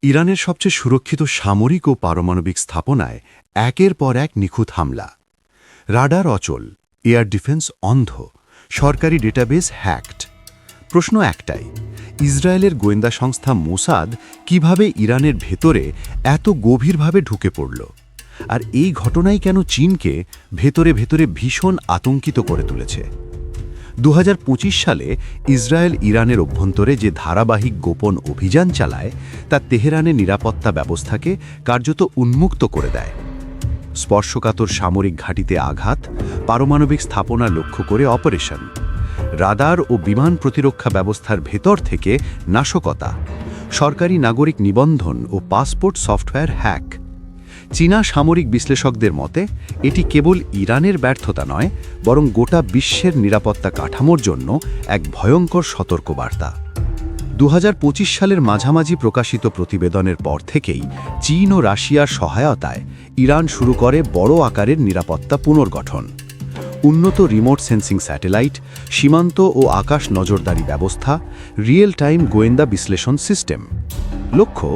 ইরানের সবচেয়ে সুরক্ষিত সামরিক ও পারমাণবিক স্থাপনায় একের পর এক নিখুঁত হামলা। রাডার অচল, এয়ার ডিফেন্স অন্ধ, সরকারি ডেটাবেস হ্যাকড। প্রশ্ন একটাই, ইসরায়েলের গোয়েন্দা সংস্থা মোসাদ কিভাবে ইরানের ভেতরে এত গভীরভাবে ঢুকে পড়ল? আর এই ঘটনাই কেন চীনকে ভেতরে ভেতরে ভীষণ আতঙ্কিত করে তুলেছে? ২০২৫ সালে ইসরায়েল ইরানের অভ্যন্তরে যে ধারাবাহিক গোপন অভিযান চালায় তা তেহরানের নিরাপত্তা ব্যবস্থাকে কার্যত উন্মুক্ত করে দেয়। স্পর্শকাতর সামরিক ঘাঁটিতে আঘাত, পারমাণবিক স্থাপনা লক্ষ্য করে অপারেশন, রাদার ও বিমান প্রতিরক্ষা ব্যবস্থার ভেতর থেকে নাশকতা, সরকারি নাগরিক নিবন্ধন ও পাসপোর্ট সফটওয়্যার হ্যাক। চীনা সামরিক বিশ্লেষকদের মতে এটি কেবল ইরানের ব্যর্থতা নয়, বরং গোটা বিশ্বের নিরাপত্তা কাঠামোর জন্য এক ভয়ঙ্কর সতর্কবার্তা। ২০২৫ সালের মাঝামাঝি প্রকাশিত প্রতিবেদনের পর থেকেই চীন ও রাশিয়ার সহায়তায় ইরান শুরু করে বড় আকারের নিরাপত্তা পুনর্গঠন। উন্নত রিমোট সেন্সিং স্যাটেলাইট, সীমান্ত ও আকাশ নজরদারি ব্যবস্থা, রিয়েল টাইম গোয়েন্দা বিশ্লেষণ সিস্টেম। লক্ষ্য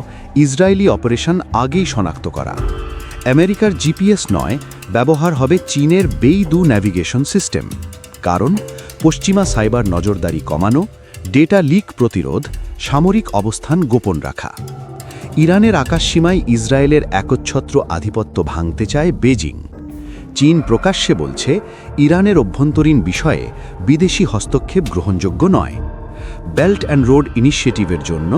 ইসরায়েলি অপারেশন আগেই শনাক্ত করা। আমেরিকার জিপিএস নয়, ব্যবহার হবে চীনের বেইদু ন্যাভিগেশন সিস্টেম। কারণ পশ্চিমা সাইবার নজরদারি কমানো, ডেটা লিক প্রতিরোধ, সামরিক অবস্থান গোপন রাখা। ইরানের আকাশসীমায় ইসরায়েলের একচ্ছত্র আধিপত্য ভাঙতে চায় বেজিং। চীন প্রকাশ্যে বলছে ইরানের অভ্যন্তরীণ বিষয়ে বিদেশি হস্তক্ষেপ গ্রহণযোগ্য নয়। বেল্ট অ্যান্ড রোড ইনিশিয়েটিভের জন্য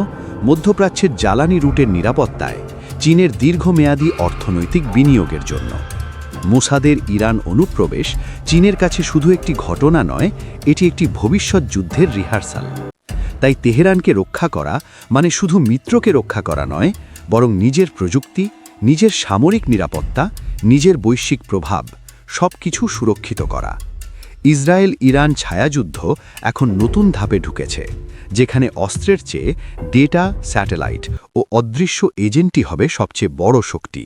মধ্যপ্রাচ্যের জ্বালানি রুটের নিরাপত্তায়, চীনের দীর্ঘমেয়াদী অর্থনৈতিক বিনিয়োগের জন্য। মোসাদের ইরান অনুপ্রবেশ চীনের কাছে শুধু একটি ঘটনা নয়, এটি একটি ভবিষ্যৎ যুদ্ধের রিহার্সাল। তাই তেহরানকে রক্ষা করা মানে শুধু মিত্রকে রক্ষা করা নয়, বরং নিজের প্রযুক্তি, নিজের সামরিক নিরাপত্তা, নিজের বৈশ্বিক প্রভাব সবকিছু সুরক্ষিত করা। ইসরায়েল ইরান ছায়াযুদ্ধ এখন নতুন ধাপে ঢুকেছে, যেখানে অস্ত্রের চেয়ে ডেটা, স্যাটেলাইট ও অদৃশ্য এজেন্টই হবে সবচেয়ে বড় শক্তি।